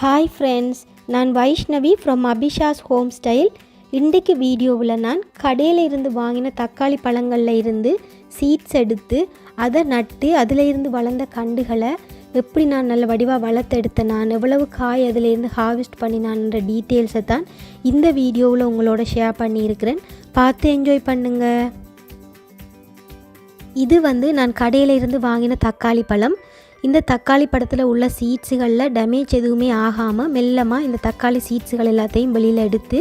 Hi friends, நான் Vaishnavi from அபிஷாஸ் home style. இன்றைக்கு வீடியோவில் நான் கடையில் இருந்து வாங்கின தக்காளி பழங்களில் இருந்து சீட்ஸ் எடுத்து அதை நட்டு அதில் இருந்து வளர்ந்த கண்டுகளை எப்படி நான் நல்ல வடிவாக வளர்த்தெடுத்தேன், நான் எவ்வளவு காய் அதிலேருந்து ஹார்வெஸ்ட் பண்ணினான்ற டீட்டெயில்ஸை தான் இந்த வீடியோவில் உங்களோட ஷேர் பண்ணியிருக்கிறேன். பார்த்து என்ஜாய் பண்ணுங்கள். இது நான் கடையில் இருந்து வாங்கின தக்காளி பழம். இந்த தக்காளி பழத்தில் உள்ள சீட்ஸுகளில் டேமேஜ் எதுவுமே ஆகாமல் மெல்லமாக இந்த தக்காளி சீட்ஸுகள் எல்லாத்தையும் வெளியில் எடுத்து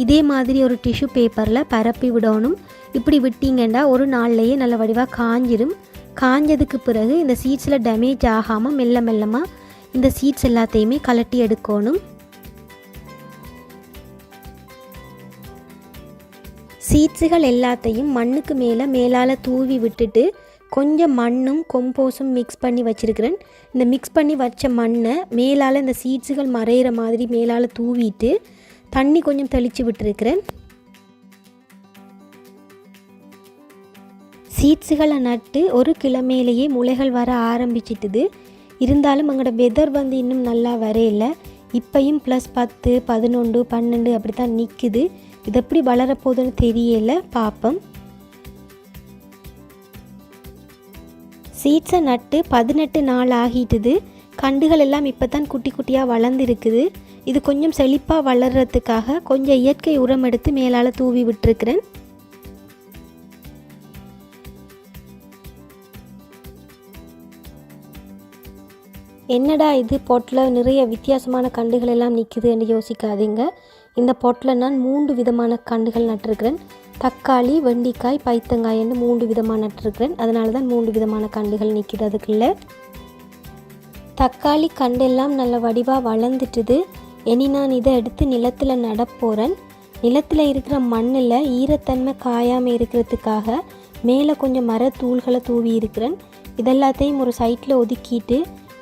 இதே மாதிரி ஒரு டிஷ்யூ பேப்பரில் பரப்பி விடணும். இப்படி விட்டிங்கன்னா ஒரு நாள்லேயே நல்ல வடிவாக காஞ்சிரும். காஞ்சதுக்கு பிறகு இந்த சீட்ஸில் டேமேஜ் ஆகாமல் மெல்லமாக இந்த சீட்ஸ் எல்லாத்தையுமே கலட்டி எடுக்கணும். சீட்ஸுகள் எல்லாத்தையும் மண்ணுக்கு மேலால் தூவி விட்டுட்டு கொஞ்சம் மண்ணும் கொம்போஸும் மிக்ஸ் பண்ணி வச்சுருக்கிறேன். இந்த மிக்ஸ் பண்ணி வச்ச மண்ணை மேலால் இந்த சீட்ஸுகள் மறையிற மாதிரி மேலால் தூவிட்டு தண்ணி கொஞ்சம் தெளித்து விட்டுருக்கிறேன். சீட்ஸுகளை நட்டு ஒரு கிழமையிலேயே முளைகள் வர ஆரம்பிச்சிட்டுது. இருந்தாலும் எங்களோட வெதர் இன்னும் நல்லா வரையில. இப்பையும் +10, 11, 12 அப்படி தான் நிற்குது. இது எப்படி வளரப்போகுதுன்னு தெரியல, பார்ப்போம். சீட்ஸை நட்டு 18 நாள் ஆகிட்டுது. கண்டுகள் எல்லாம் இப்போ தான் குட்டி குட்டியாக வளர்ந்துருக்குது. இது கொஞ்சம் செழிப்பாக வளர்கிறதுக்காக கொஞ்சம் இயற்கை உரம் எடுத்து மேலால் தூவி விட்டுருக்கிறேன். என்னடா இது பொட்டில் நிறைய வித்தியாசமான கண்டுகள் எல்லாம் நிற்குதுன்னு யோசிக்காதீங்க. இந்த பொட்டில் நான் 3 விதமான கண்டுகள் நட்டிருக்கிறேன். தக்காளி, வெண்டிக்காய், பைத்தங்காய் என்று 3 விதமாக நட்டிருக்கிறேன். அதனால தான் 3 விதமான கண்டுகள் நிற்கிது. அதுக்குள்ள தக்காளி கண்டெல்லாம் நல்ல வடிவாக வளர்ந்துட்டுது. இனி நான் இதை எடுத்து நிலத்தில் நடப்போகிறேன். நிலத்தில் இருக்கிற மண்ணில் ஈரத்தன்மை காயாமல் இருக்கிறதுக்காக மேலே கொஞ்சம் மரத்தூள்களை தூவி இருக்கிறேன். இதெல்லாத்தையும் ஒரு சைட்டில் ஒதுக்கிட்டு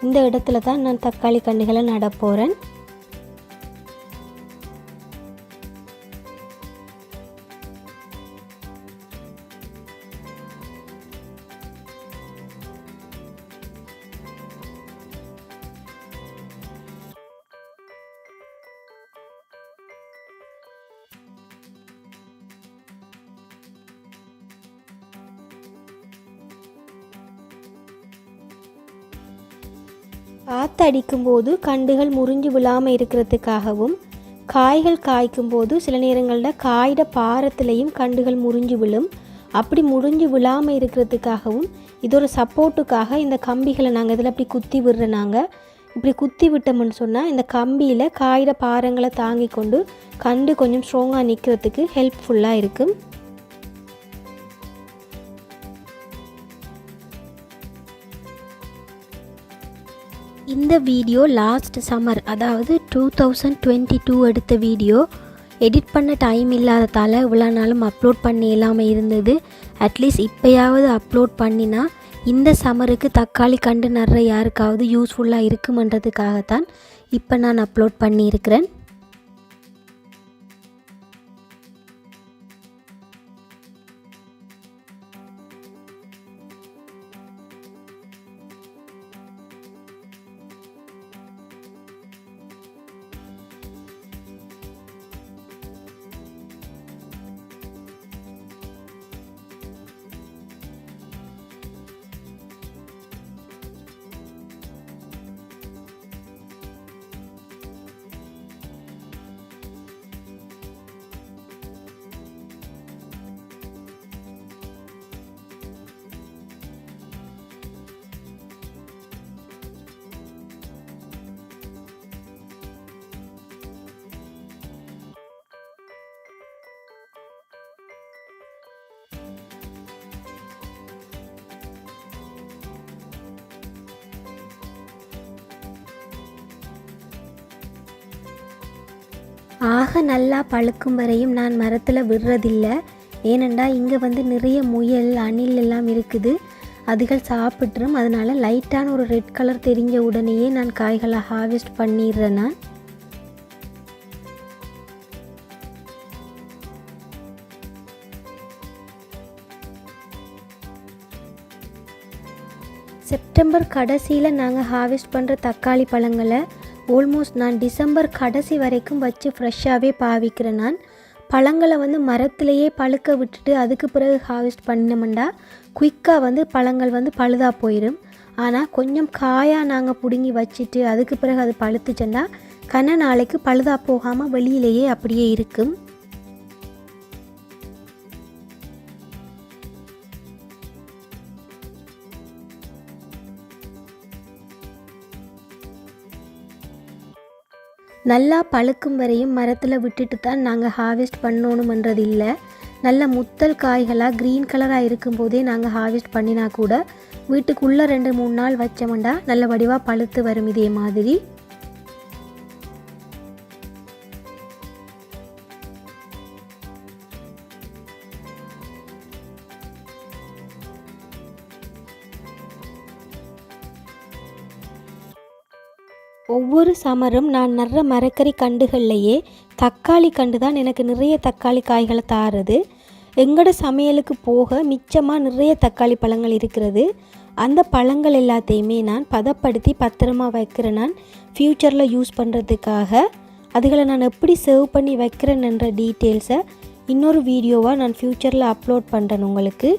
இந்த இடத்துல தான் நான் தக்காளி கண்டுகளை நடப்போகிறேன். காற்று அடிக்கும்போது கண்டுகள் முறிஞ்சு விழாமல் இருக்கிறதுக்காகவும் காய்கள் காய்க்கும்போது சில நேரங்களில் காய்ட பாரத்துலேயும் கண்டுகள் முறிஞ்சு விழும். அப்படி முறிஞ்சு விழாமல் இருக்கிறதுக்காகவும் இது ஒரு சப்போர்ட்டுக்காக இந்த கம்பிகளை நாங்கள் இதில் அப்படி குத்தி விடுறோம். நாங்கள் இப்படி குத்தி விட்டோம்னு சொன்னால் இந்த கம்பியில் காய்ட பாரங்களை தாங்கி கொண்டு கண்டு கொஞ்சம் ஸ்ட்ராங்காக நிற்கிறதுக்கு ஹெல்ப்ஃபுல்லாக இருக்கும். இந்த வீடியோ லாஸ்ட் சம்மர், அதாவது 2022 எடுத்த வீடியோ. எடிட் பண்ண டைம் இல்லாததால் இவ்வளோ நாளும் அப்லோட் பண்ணி இல்லாமல் இருந்தது. அட்லீஸ்ட் இப்போயாவது அப்லோட் பண்ணினா இந்த சம்மருக்கு தக்காளி கண்டு நடுற யாருக்காவது யூஸ்ஃபுல்லாக இருக்குமன்றதுக்காகத்தான் இப்போ நான் அப்லோட் பண்ணியிருக்கிறேன். ஆக நல்லா பழுக்கும் வரையும் நான் மரத்தில் விடுறதில்லை. ஏனெண்டா இங்கே நிறைய முயல், அணில் எல்லாம் இருக்குது. அதுகள் சாப்பிட்ரும். அதனால் லைட்டான ஒரு ரெட் கலர் தெரிஞ்ச உடனேயே நான் காய்களை ஹார்வெஸ்ட் பண்ணிடுறேன். நான் செப்டம்பர் கடைசியில் நாங்கள் ஹார்வெஸ்ட் பண்ணுற தக்காளி பழங்களை ஆல்மோஸ்ட் நான் டிசம்பர் கடைசி வரைக்கும் வச்சு ஃப்ரெஷ்ஷாகவே பாவிக்கிறேன். நான் பழங்களை வந்து மரத்திலேயே பழுக்க விட்டுட்டு அதுக்கு பிறகு ஹார்வெஸ்ட் பண்ணினோம்னா குயிக்காக வந்து பழங்கள் வந்து பழுதாக போயிடும். ஆனால் கொஞ்சம் காயாக நாங்கள் பிடுங்கி வச்சுட்டு அதுக்கு பிறகு அது பழுத்துச்சுன்னா கன நாளைக்கு பழுதாக போகாமல் வெளியிலேயே அப்படியே இருக்கும். நல்லா பழுக்கும் வரையும் மரத்தில் விட்டுட்டு தான் நாங்கள் ஹார்வெஸ்ட் பண்ணணுமன்றது இல்லை. நல்ல முத்தல் காய்களாக க்ரீன் கலராக இருக்கும்போதே நாங்கள் ஹார்வெஸ்ட் பண்ணினா கூட வீட்டுக்குள்ளே 2-3 நாள் வச்சோம்னா நல்ல வடிவாக பழுத்து வரும். இதே மாதிரி ஒவ்வொரு சமரும் நான் நடுற மரக்கறி கண்டுகள்லையே தக்காளி கண்டு தான் எனக்கு நிறைய தக்காளி காய்களை தாருது. எங்களோட சமையலுக்கு போக மிச்சமாக நிறைய தக்காளி பழங்கள் இருக்கிறது. அந்த பழங்கள் எல்லாத்தையுமே நான் பதப்படுத்தி பத்திரமா வைக்கிறேன். நான் ஃப்யூச்சரில் யூஸ் பண்ணுறதுக்காக அதுகளை நான் எப்படி சேவ் பண்ணி வைக்கிறேன்ன்ற டீட்டெயில்ஸை இன்னொரு வீடியோவாக நான் ஃப்யூச்சரில் அப்லோட் பண்ணுறேன் உங்களுக்கு.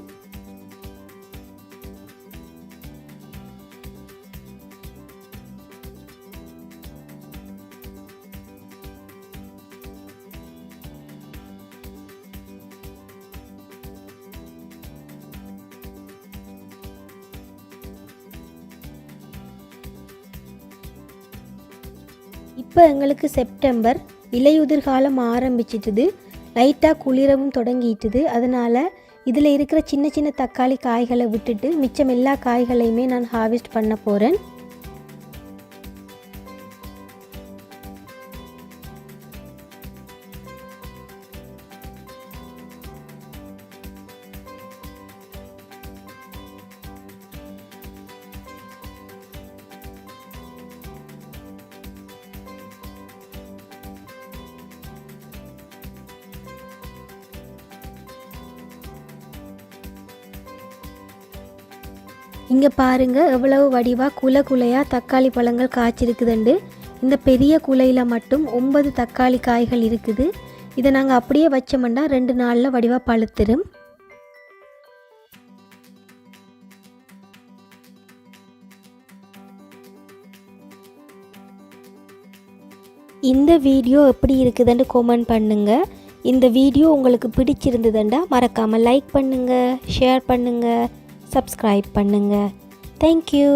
இப்போ எங்களுக்கு செப்டம்பர் இலையுதிர் காலம் ஆரம்பிச்சிட்டுது. லைட்டாக குளிரவும் தொடங்கிட்டுது. அதனால் இதில் இருக்கிற சின்ன சின்ன தக்காளி காய்களை விட்டுட்டு மிச்சம் எல்லா காய்களையுமே நான் ஹார்வெஸ்ட் பண்ண போகிறேன். இங்கே பாருங்கள் எவ்வளவு வடிவாக குலையாக தக்காளி பழங்கள் காய்ச்சிருக்குதுண்டு. இந்த பெரிய குலையில் மட்டும் 9 தக்காளி காய்கள் இருக்குது. இதை நாங்கள் அப்படியே வச்சோம்னா 2 நாளில் வடிவாக பழுத்துரும். இந்த வீடியோ எப்படி இருக்குதுன்னு கமெண்ட் பண்ணுங்கள். இந்த வீடியோ உங்களுக்கு பிடிச்சிருந்ததுண்டா மறக்காமல் லைக் பண்ணுங்கள், ஷேர் பண்ணுங்கள், சப்ஸ்கிரைப் பண்ணுங்கள். தேங்க்யூ.